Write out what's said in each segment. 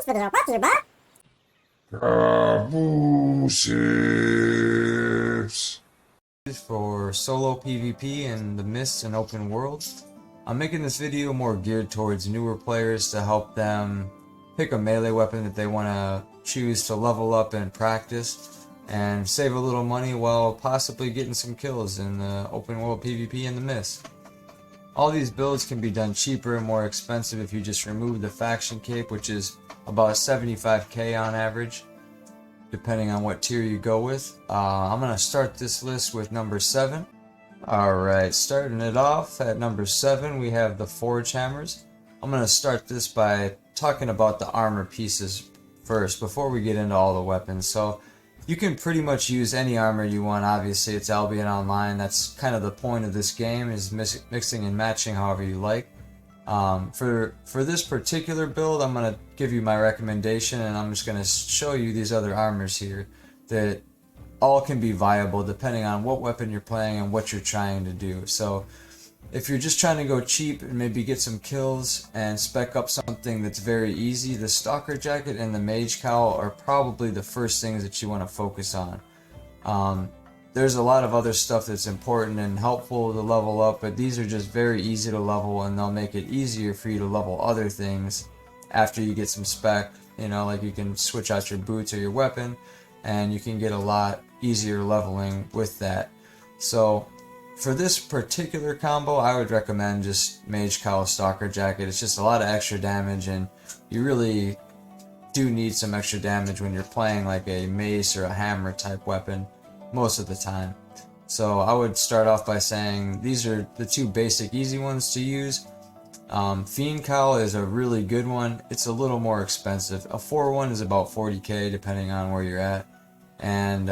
Thanks for the watching, bud. Cabooses. For solo PvP in the Mist and open world. I'm making this video more geared towards newer players to help them pick a melee weapon that they want to choose to level up and practice and save a little money while possibly getting some kills in the open world PvP in the Mist. All these builds can be done cheaper and more expensive if you just remove the faction cape, which is about 75k on average, depending on what tier you go with. I'm going to start this list with number 7. Alright, starting it off at number 7, we have the Forge Hammers. I'm going to start this by talking about the armor pieces first, before we get into all the weapons. So, you can pretty much use any armor you want. Obviously, it's Albion Online. That's kind of the point of this game, is mixing and matching however you like. For this particular build, I'm going to give you my recommendation, and I'm just going to show you these other armors here that all can be viable depending on what weapon you're playing and what you're trying to do. So if you're just trying to go cheap and maybe get some kills and spec up something that's very easy, the Stalker Jacket and the Mage Cowl are probably the first things that you want to focus on. There's a lot of other stuff that's important and helpful to level up, but these are just very easy to level, and they'll make it easier for you to level other things after you get some spec. You know, like you can switch out your boots or your weapon, and you can get a lot easier leveling with that. So for this particular combo, I would recommend just Mage Cowl, Stalker Jacket. It's just a lot of extra damage, and you really do need some extra damage when you're playing like a mace or a hammer type weapon most of the time. So I would start off by saying these are the two basic easy ones to use. Fiend Cowl is a really good one. It's a little more expensive. A 4-1 is about 40k depending on where you're at. And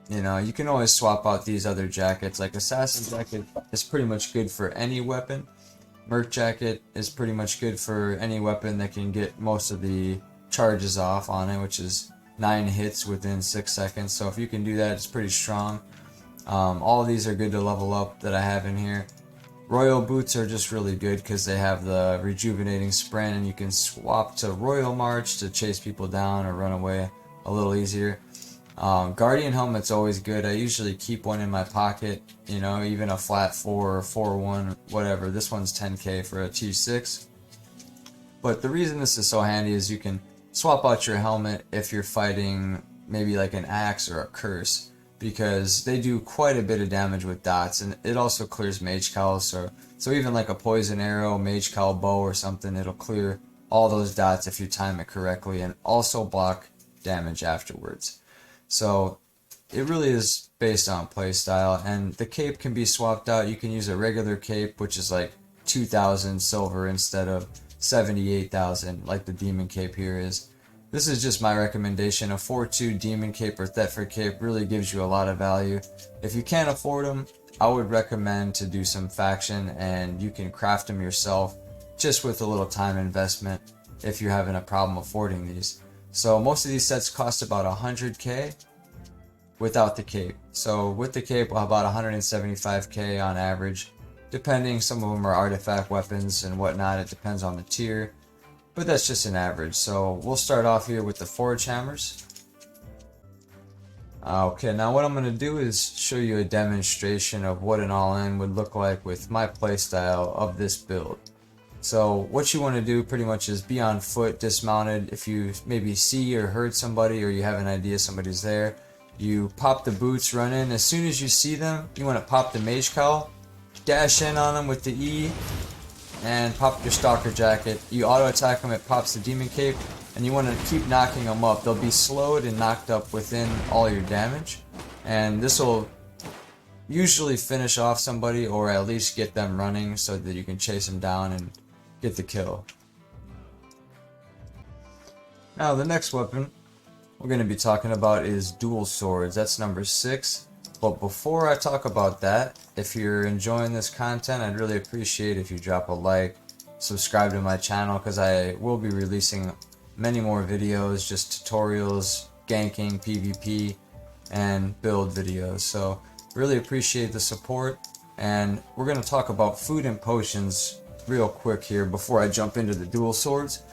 you know, you can always swap out these other jackets. Like Assassin Jacket is pretty much good for any weapon. Merc Jacket is pretty much good for any weapon that can get most of the charges off on it, which is 9 hits within 6 seconds. So if you can do that, it's pretty strong. All of these are good to level up that I have in here. Royal Boots are just really good because they have the rejuvenating sprint, and you can swap to Royal March to chase people down or run away a little easier. Guardian Helmet's always good. I usually keep one in my pocket, you know, even a flat 4 or 4-1, whatever. This one's 10k for a T6. But the reason this is so handy is you can swap out your helmet if you're fighting maybe like an axe or a curse, because they do quite a bit of damage with dots, and it also clears Mage Cowl. So even like a poison arrow, Mage Cowl bow or something, it'll clear all those dots if you time it correctly, and also block damage afterwards. So it really is based on playstyle, and the cape can be swapped out. You can use a regular cape, which is like 2,000 silver instead of 78,000 like the demon cape here is. This is just my recommendation. A 4-2 demon cape or Thetford cape really gives you a lot of value. If you can't afford them, I would recommend to do some faction, and you can craft them yourself just with a little time investment if you're having a problem affording these. So most of these sets cost about 100k without the cape. So with the cape, about 175k on average, depending. Some of them are artifact weapons and whatnot. It depends on the tier, but that's just an average. So we'll start off here with the Forge Hammers. Okay, now what I'm going to do is show you a demonstration of what an all-in would look like with my playstyle of this build. So what you want to do pretty much is be on foot, dismounted. If you maybe see or heard somebody, or you have an idea somebody's there, you pop the boots, run in. As soon as you see them, you want to pop the Mage Cowl, dash in on them with the E, and pop your Stalker Jacket. You auto attack them, it pops the Demon Cape, and you want to keep knocking them up. They'll be slowed and knocked up within all your damage, and this will usually finish off somebody, or at least get them running so that you can chase them down and get the kill. Now the next weapon we're going to be talking about is dual swords. That's number 6. But before I talk about that, if you're enjoying this content, I'd really appreciate if you drop a like, subscribe to my channel, because I will be releasing many more videos, just tutorials, ganking, PvP, and build videos. So really appreciate the support, and we're going to talk about food and potions real quick here before I jump into the dual swords.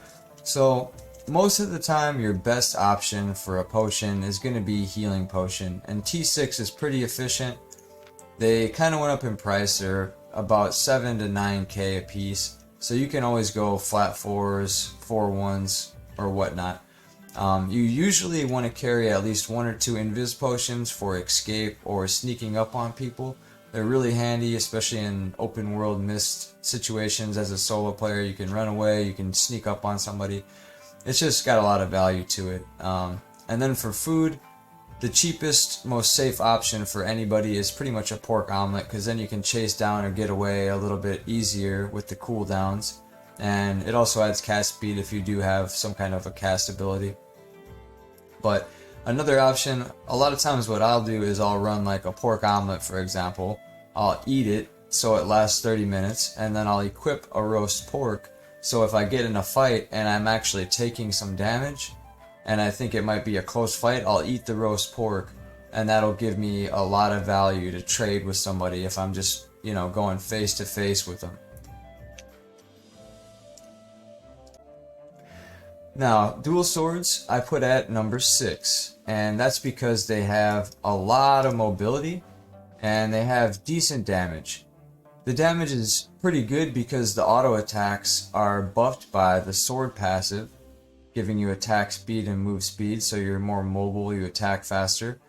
So most of the time your best option for a potion is going to be healing potion, and T6 is pretty efficient. They kind of went up in price. They're about 7 to 9k a piece, so you can always go flat 4s, 4-1s, or whatnot. You usually want to carry at least 1 or 2 invis potions for escape or sneaking up on people. They're really handy, especially in open world mist situations. As a solo player, you can run away, you can sneak up on somebody. It's just got a lot of value to it. And then for food, the cheapest, most safe option for anybody is pretty much a pork omelet, because then you can chase down or get away a little bit easier with the cooldowns. And it also adds cast speed if you do have some kind of a cast ability. But another option, a lot of times what I'll do is I'll run like a pork omelet, for example. I'll eat it so it lasts 30 minutes, and then I'll equip a roast pork. So if I get in a fight and I'm actually taking some damage, and I think it might be a close fight, I'll eat the roast pork, and that'll give me a lot of value to trade with somebody if I'm just, going face to face with them. Now, dual swords I put at number 6, and that's because they have a lot of mobility and they have decent damage. The damage is pretty good because the auto attacks are buffed by the sword passive, giving you attack speed and move speed, so you're more mobile, you attack faster.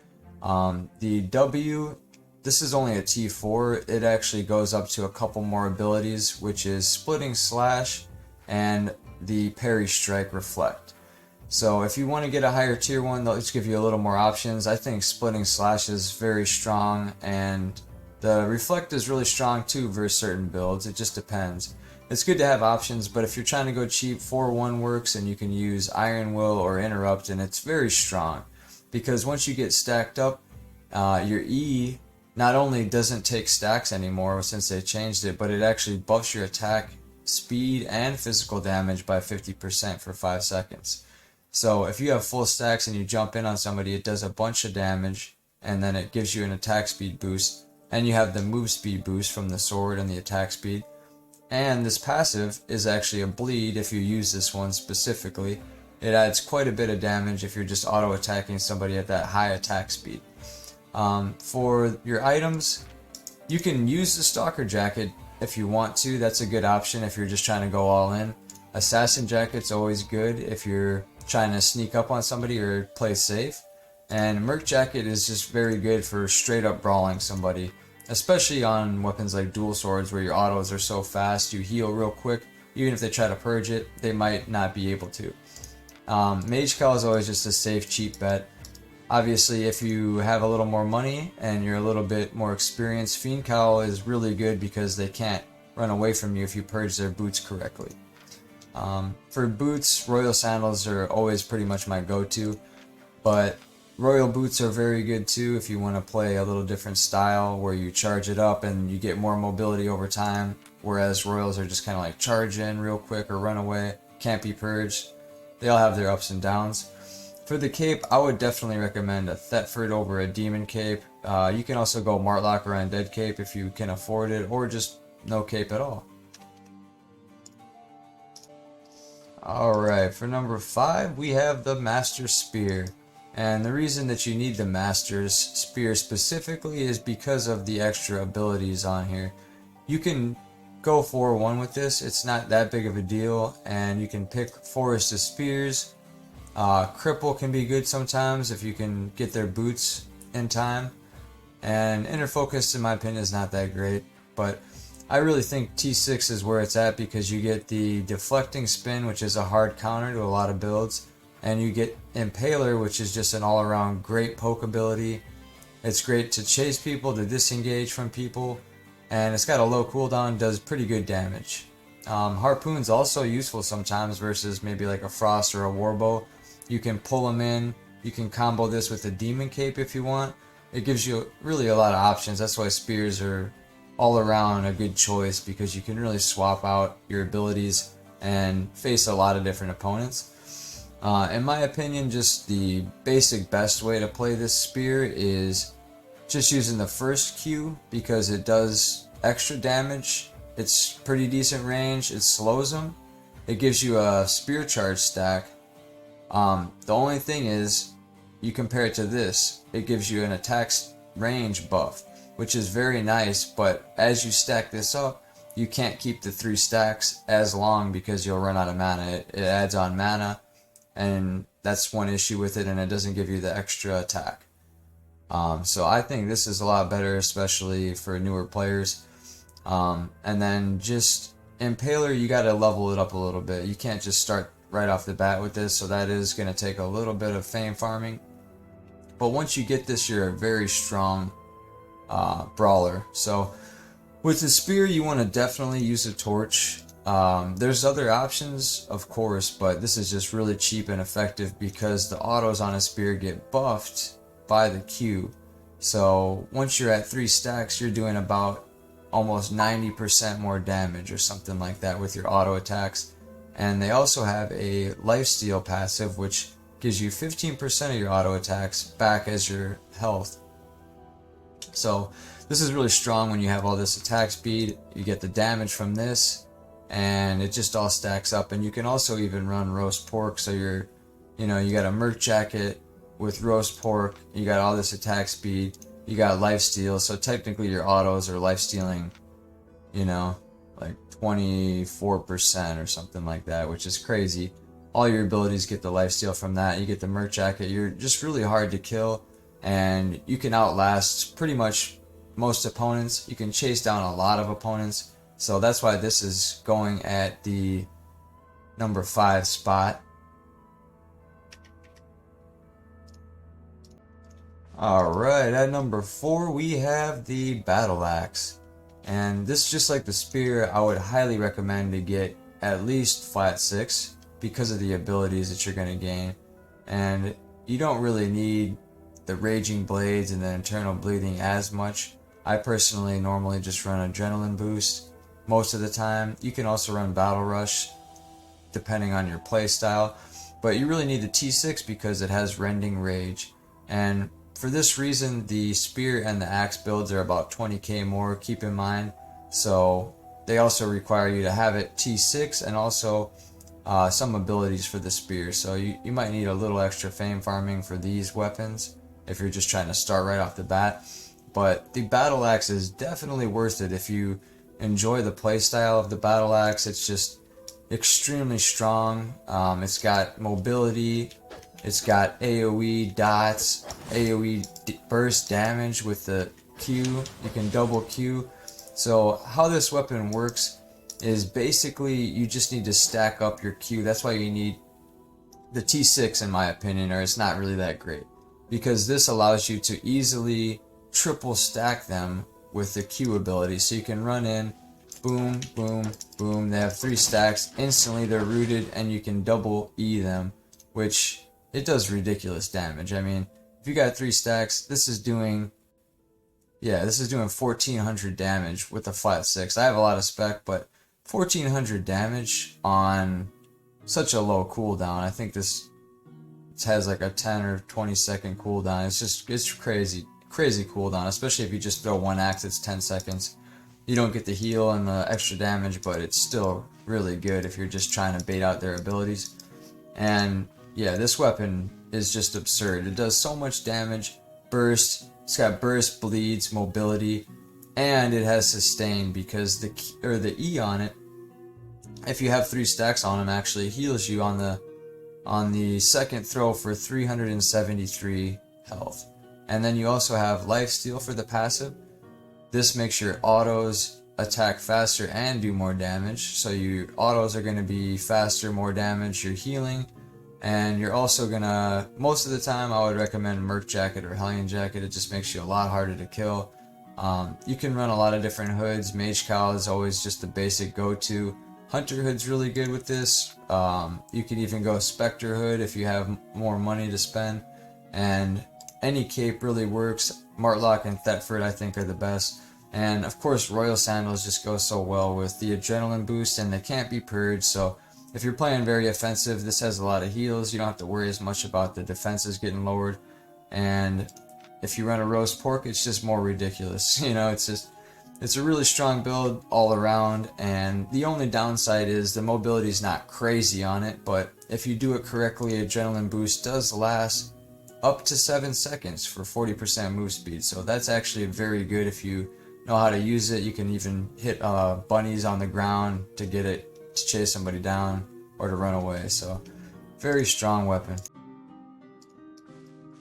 The W, this is only a T4, it actually goes up to a couple more abilities, which is Splitting Slash and the Parry Strike Reflect. So if you want to get a higher tier one, they'll just give you a little more options. I think Splitting Slash is very strong, and the Reflect is really strong too versus certain builds. It just depends. It's good to have options, but if you're trying to go cheap, 4-1 works, and you can use Iron Will or Interrupt, and it's very strong. Because once you get stacked up, your E not only doesn't take stacks anymore since they changed it, but it actually buffs your attack speed and physical damage by 50% for 5 seconds. So if you have full stacks and you jump in on somebody, it does a bunch of damage, and then it gives you an attack speed boost, and you have the move speed boost from the sword and the attack speed. And this passive is actually a bleed if you use this one specifically. It adds quite a bit of damage if you're just auto attacking somebody at that high attack speed. For your items, you can use the Stalker Jacket if you want to. That's a good option if you're just trying to go all in. Assassin Jacket's always good if you're trying to sneak up on somebody or play safe. And Merc Jacket is just very good for straight up brawling somebody, especially on weapons like dual swords where your autos are so fast, you heal real quick. Even if they try to purge it, they might not be able to. Mage Cowl is always just a safe, cheap bet. Obviously, if you have a little more money and you're a little bit more experienced, Fiend Cowl is really good because they can't run away from you if you purge their boots correctly. For boots, Royal Sandals are always pretty much my go-to, but Royal Boots are very good too if you want to play a little different style where you charge it up and you get more mobility over time, whereas Royals are just kind of like charge in real quick or run away, can't be purged. They all have their ups and downs. For the cape, I would definitely recommend a Thetford over a Demon Cape. You can also go Martlock or Undead Cape if you can afford it, or just no cape at all. Alright, for number 5, we have the Master Spear. And the reason that you need the Master's Spear specifically is because of the extra abilities on here. You can go 4-1 with this, it's not that big of a deal, and you can pick Forest of Spears. Cripple can be good sometimes if you can get their boots in time. And Inner Focus, in my opinion, is not that great, but I really think T6 is where it's at because you get the Deflecting Spin, which is a hard counter to a lot of builds, and you get Impaler, which is just an all-around great poke ability. It's great to chase people, to disengage from people, and it's got a low cooldown, does pretty good damage. Harpoon's also useful sometimes versus maybe like a Frost or a Warbow. You can pull them in, you can combo this with a Demon Cape if you want. It gives you really a lot of options. That's why Spears are all around a good choice, because you can really swap out your abilities and face a lot of different opponents. In my opinion, just the basic best way to play this spear is just using the first Q, because it does extra damage. It's pretty decent range, it slows them, it gives you a spear charge stack, The only thing is, you compare it to this, it gives you an attack range buff, which is very nice, but as you stack this up, you can't keep the 3 stacks as long because you'll run out of mana. It adds on mana, and that's one issue with it, and it doesn't give you the extra attack. So I think this is a lot better, especially for newer players. And then just Impaler, you got to level it up a little bit. You can't just start right off the bat with this, so that is going to take a little bit of fame farming. But once you get this, you're a very strong brawler. So with the spear, you want to definitely use a torch. There's other options, of course, but this is just really cheap and effective because the autos on a spear get buffed by the Q. So once you're at 3 stacks, you're doing about almost 90% more damage or something like that with your auto attacks. And they also have a lifesteal passive, which gives you 15% of your auto attacks back as your health. So this is really strong when you have all this attack speed. You get the damage from this, and it just all stacks up. And you can also even run roast pork, so you got a merc jacket with roast pork, you got all this attack speed, you got lifesteal, so technically your autos are lifestealing, like 24% or something like that, which is crazy. All your abilities get the lifesteal from that. You get the merc jacket. You're just really hard to kill, and you can outlast pretty much most opponents. You can chase down a lot of opponents, so that's why this is going at the number 5 spot. Alright, at number 4 we have the battle axe, and this, just like the spear, I would highly recommend to get at least flat 6 because of the abilities that you're going to gain. And you don't really need the raging blades and the internal bleeding as much. I personally normally just run adrenaline boost most of the time. You can also run battle rush depending on your playstyle, but you really need the T6 because it has rending rage. And for this reason, the spear and the axe builds are about 20k more, keep in mind. So they also require you to have it T6 and also some abilities for the spear. So you might need a little extra fame farming for these weapons if you're just trying to start right off the bat. But the battle axe is definitely worth it if you enjoy the playstyle of the battle axe. It's just extremely strong. It's got mobility. It's got AoE dots, AoE burst damage with the Q. You can double Q. So how this weapon works is basically you just need to stack up your Q. That's why you need the T6 in my opinion, or it's not really that great. Because this allows you to easily triple stack them with the Q ability. So you can run in, boom, boom, boom. They have 3 stacks. Instantly they're rooted and you can double E them, which it does ridiculous damage. I mean, if you got 3 stacks, this is doing 1400 damage with a flat 6. I have a lot of spec, but 1400 damage on such a low cooldown. I think this has like a 10 or 20 second cooldown. It's crazy cooldown, especially if you just throw one axe. It's 10 seconds. You don't get the heal and the extra damage, but it's still really good if you're just trying to bait out their abilities. And yeah, this weapon is just absurd. It does so much damage. Burst. It's got burst, bleeds, mobility, and it has sustain because the E on it, if you have 3 stacks on them, actually heals you on the second throw for 373 health. And then you also have lifesteal for the passive. This makes your autos attack faster and do more damage. So your autos are going to be faster, more damage. You're healing. And you're also gonna, most of the time I would recommend Merc Jacket or Hellion Jacket. It just makes you a lot harder to kill. You can run a lot of different hoods. Mage Cowl is always just the basic go-to. Hunter Hood's really good with this. You can even go Spectre Hood if you have more money to spend. And any cape really works. Martlock and Thetford I think are the best. And of course Royal Sandals just go so well with the adrenaline boost, and they can't be purged, so if you're playing very offensive, this has a lot of heals. You don't have to worry as much about the defenses getting lowered. And if you run a roast pork, it's just more ridiculous. It's just It's a really strong build all around, and the only downside is the mobility is not crazy on it, but if you do it correctly, Adrenaline Boost does last up to 7 seconds for 40% move speed. So that's actually very good if you know how to use it. You can even hit bunnies on the ground to get it to chase somebody down or to run away. So very strong weapon.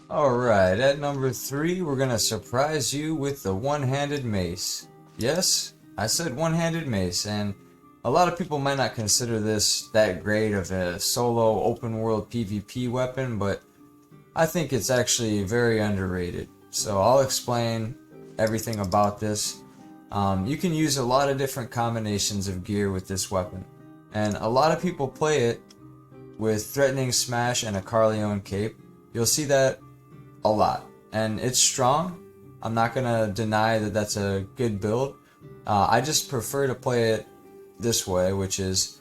Alright, at number 3, we're going to surprise you with the One-Handed Mace. Yes, I said One-Handed Mace, and a lot of people might not consider this that great of a solo open world PvP weapon, but I think it's actually very underrated. So I'll explain everything about this. You can use a lot of different combinations of gear with this weapon, and a lot of people play it with Threatening Smash and a Carleone Cape. You'll see that a lot, and it's strong. I'm not gonna deny that that's a good build. I just prefer to play it this way, which is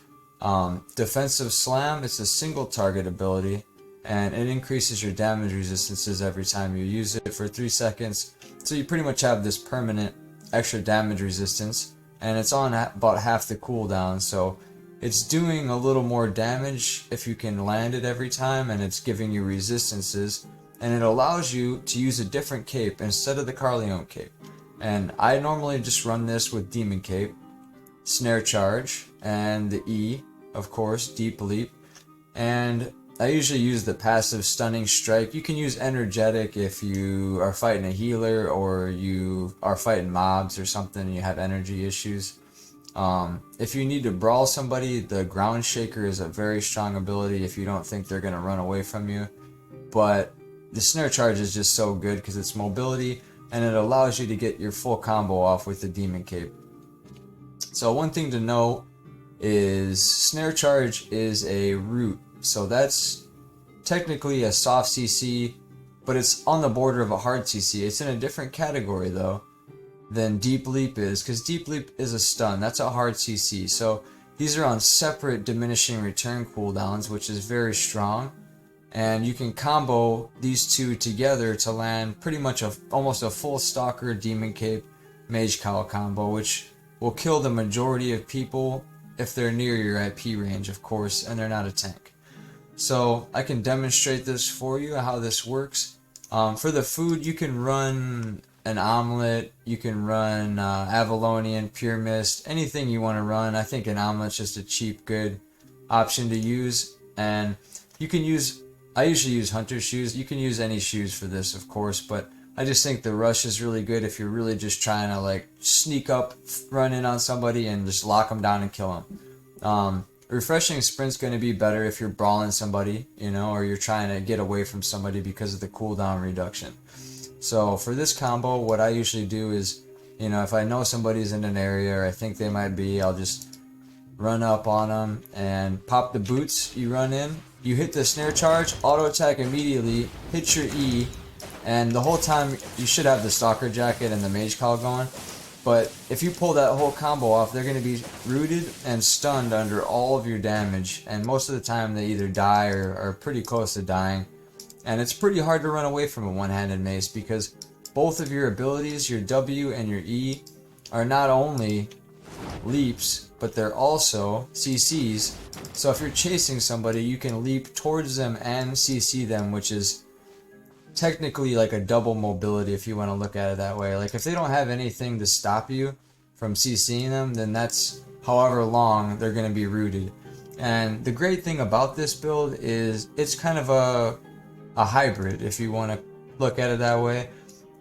Defensive Slam. It's a single target ability, and it increases your damage resistances every time you use it for 3 seconds. So you pretty much have this permanent extra damage resistance, and it's on about half the cooldown, so it's doing a little more damage if you can land it every time, and it's giving you resistances. And it allows you to use a different cape instead of the Carleone Cape. And I normally just run this with Demon Cape, Snare Charge, and the E, of course, Deep Leap. And I usually use the passive Stunning Strike. You can use Energetic if you are fighting a healer or you are fighting mobs or something and you have energy issues. If you need to brawl somebody, the Ground Shaker is a very strong ability if you don't think they're going to run away from you. But the Snare Charge is just so good because it's mobility and it allows you to get your full combo off with the Demon Cape. So one thing to know is Snare Charge is a root. So that's technically a soft CC, but it's on the border of a hard CC. It's in a different category though than Deep Leap is, because Deep Leap is a stun. That's a hard CC. So these are on separate diminishing return cooldowns, which is very strong. And you can combo these two together to land pretty much almost a full Stalker, Demon Cape, Mage Cowl combo, which will kill the majority of people if they're near your IP range, of course, and they're not a tank. So I can demonstrate this for you, how this works. For the food, you can run an omelet, you can run Avalonian, Pure Mist, anything you want to run. I think an omelet's just a cheap, good option to use. And you can use, I usually use hunter shoes. You can use any shoes for this, of course, but I just think the rush is really good if you're really just trying to like sneak up, run in on somebody and just lock them down and kill them. Refreshing Sprint's going to be better if you're brawling somebody, you know, or you're trying to get away from somebody because of the cooldown reduction. So for this combo, what I usually do is, you know, if I know somebody's in an area or I think they might be, I'll just run up on them and pop the boots. You run in, you hit the Snare Charge, auto attack immediately, hit your E, and the whole time you should have the Stalker Jacket and the Mage Call going. But if you pull that whole combo off, they're going to be rooted and stunned under all of your damage, and most of the time they either die or are pretty close to dying. And it's pretty hard to run away from a one-handed mace because both of your abilities, your W and your E, are not only leaps, but they're also CCs. So if you're chasing somebody, you can leap towards them and CC them, which is technically like a double mobility if you want to look at it that way. Like if they don't have anything to stop you from CCing them, then that's however long they're going to be rooted. And the great thing about this build is it's kind of a hybrid, if you want to look at it that way,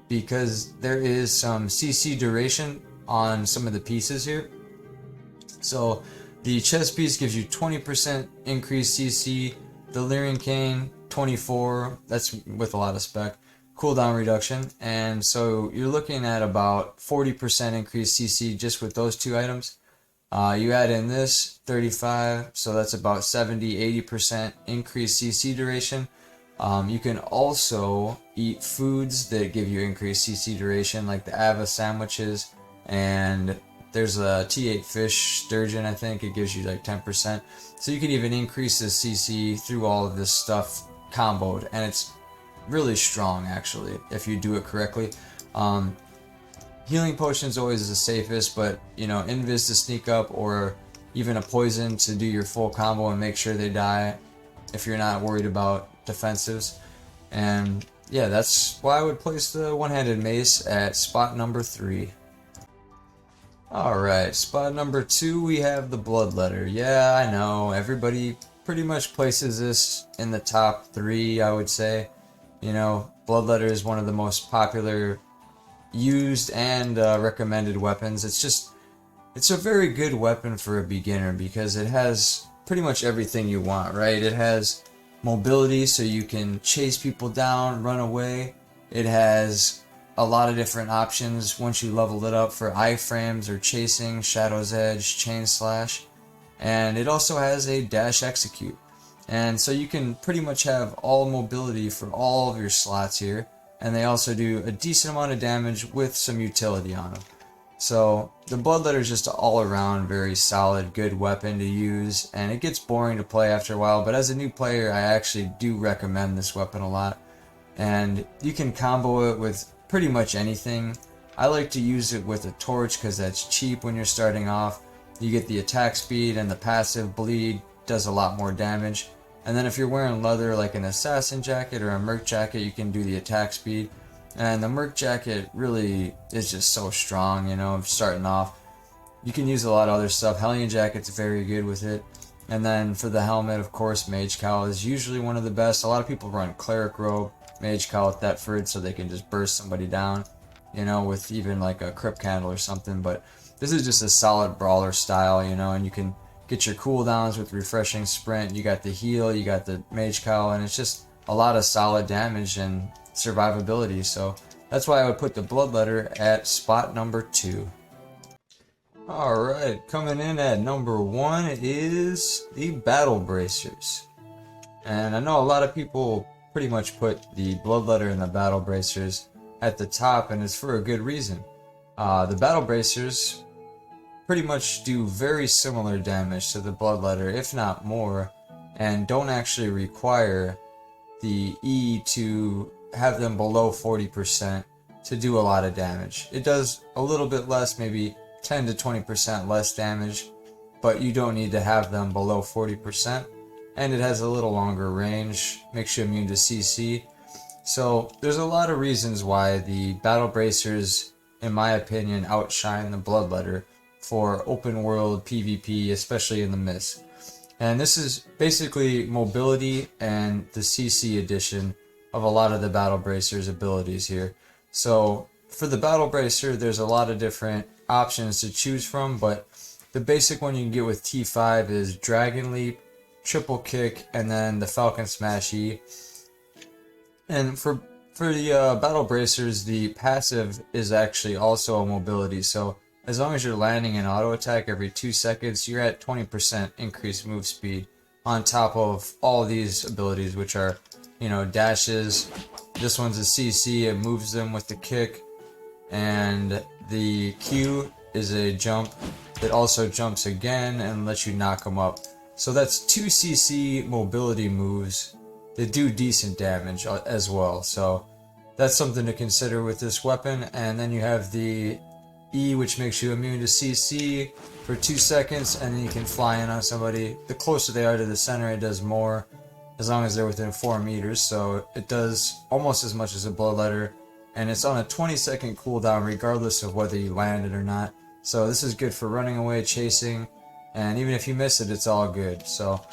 because there is some CC duration on some of the pieces here. So the chest piece gives you 20% increased CC, the Lyrian Cane 24, that's with a lot of spec, cooldown reduction, and so you're looking at about 40% increased CC just with those two items. You add in this 35, so that's about 70-80% increased CC duration. You can also eat foods that give you increased CC duration, like the Ava sandwiches, and there's a T8 fish sturgeon, I think, it gives you like 10%. So you can even increase the CC through all of this stuff comboed, and it's really strong actually if you do it correctly. Healing potion's always the safest, but you know, invis to sneak up, or even a poison to do your full combo and make sure they die if you're not worried about defensives. And yeah, that's why I would place the one-handed mace at spot number 3. Alright, spot number 2, we have the bloodletter. Yeah, I know, everybody pretty much places this in the top 3, I would say. You know, bloodletter is one of the most popular used and recommended weapons. It's a very good weapon for a beginner because it has pretty much everything you want, right? It has mobility, so you can chase people down, run away. It has a lot of different options once you level it up for iframes or chasing, Shadow's Edge, Chain Slash. And it also has a dash execute. And so you can pretty much have all mobility for all of your slots here. And they also do a decent amount of damage with some utility on them. So the bloodletter is just an all-around very solid, good weapon to use, and it gets boring to play after a while, but as a new player I actually do recommend this weapon a lot. And you can combo it with pretty much anything. I like to use it with a torch because that's cheap when you're starting off. You get the attack speed, and the passive bleed does a lot more damage. And then if you're wearing leather like an assassin jacket or a merc jacket, you can do the attack speed. And the merc jacket really is just so strong, you know, starting off. You can use a lot of other stuff. Hellion jacket's very good with it. And then for the helmet, of course, mage cowl is usually one of the best. A lot of people run cleric robe, mage cowl with Thetford, so they can just burst somebody down, you know, with even like a crypt candle or something. But this is just a solid brawler style, you know, and you can get your cooldowns with refreshing sprint. You got the heal, you got the mage cowl, and it's just a lot of solid damage and survivability. So that's why I would put the bloodletter at spot number 2. Alright, coming in at number 1 is the battle bracers. And I know a lot of people pretty much put the bloodletter and the battle bracers at the top, and it's for a good reason. The battle bracers pretty much do very similar damage to the bloodletter, if not more, and don't actually require the E to have them below 40% to do a lot of damage. It does a little bit less, maybe 10 to 20% less damage, but you don't need to have them below 40%, and it has a little longer range, makes you immune to CC. So there's a lot of reasons why the battle bracers, in my opinion, outshine the bloodletter for open world PvP, especially in the Mist. And this is basically mobility and the CC edition of a lot of the battle bracers abilities here. So for the battle bracer, there's a lot of different options to choose from, but the basic one you can get with T5 is Dragon Leap, Triple Kick, and then the Falcon Smash E. And for the battle bracers, the passive is actually also a mobility. So as long as you're landing an auto attack every 2 seconds, you're at 20% increased move speed on top of all these abilities, which are, you know, dashes. This one's a CC, it moves them with the kick. And the Q is a jump that also jumps again and lets you knock them up. So that's 2 CC mobility moves that do decent damage as well. So that's something to consider with this weapon. And then you have the E, which makes you immune to CC for 2 seconds, and then you can fly in on somebody. The closer they are to the center, it does more, as long as they're within 4 meters. So it does almost as much as a bloodletter, and it's on a 20-second cooldown regardless of whether you land it or not. So this is good for running away, chasing, and even if you miss it, it's all good. So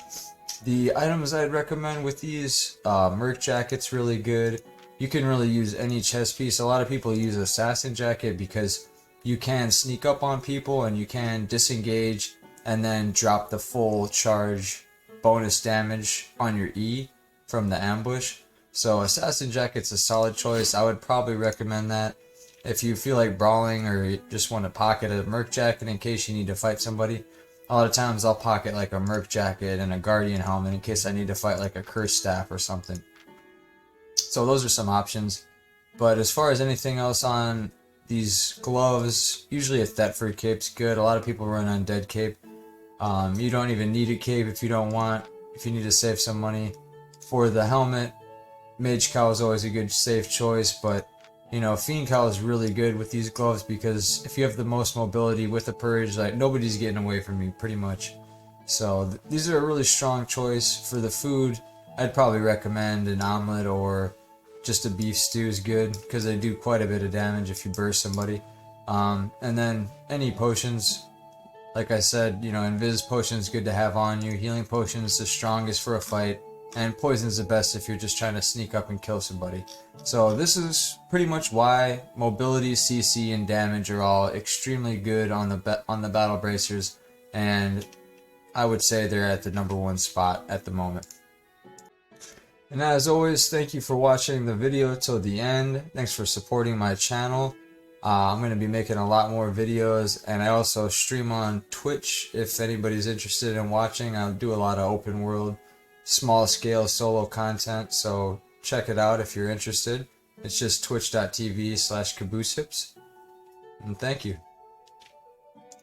the items I'd recommend with these, Merc Jacket's really good. You can really use any chest piece. A lot of people use Assassin Jacket because you can sneak up on people and you can disengage and then drop the full charge bonus damage on your E from the ambush. So Assassin Jacket's a solid choice. I would probably recommend that. If you feel like brawling or you just want to pocket a Merc Jacket in case you need to fight somebody, a lot of times I'll pocket like a Merc Jacket and a Guardian helmet in case I need to fight like a Curse Staff or something. So those are some options. But as far as anything else on these gloves, usually a Thetford cape's good. A lot of people run Undead cape. You don't even need a cape if you don't want, if you need to save some money. For the helmet, Mage Cowl is always a good safe choice, but You know, Fiend Cowl is really good with these gloves because if you have the most mobility with the purge, like nobody's getting away from you pretty much. So these are a really strong choice. For the food, I'd probably recommend an omelet or just a beef stew is good because they do quite a bit of damage if you burst somebody. And then any potions, like I said, you know, Invis potion is good to have on you. Healing potion is the strongest for a fight. And poison's the best if you're just trying to sneak up and kill somebody. So this is pretty much why mobility, CC, and damage are all extremely good on the battle bracers, and I would say they're at the #1 spot at the moment. And as always, thank you for watching the video till the end. Thanks for supporting my channel. I'm going to be making a lot more videos, and I also stream on Twitch if anybody's interested in watching. I'll do a lot of open world, small scale solo content, so check it out if you're interested. It's just twitch.tv/cabooships. And thank you.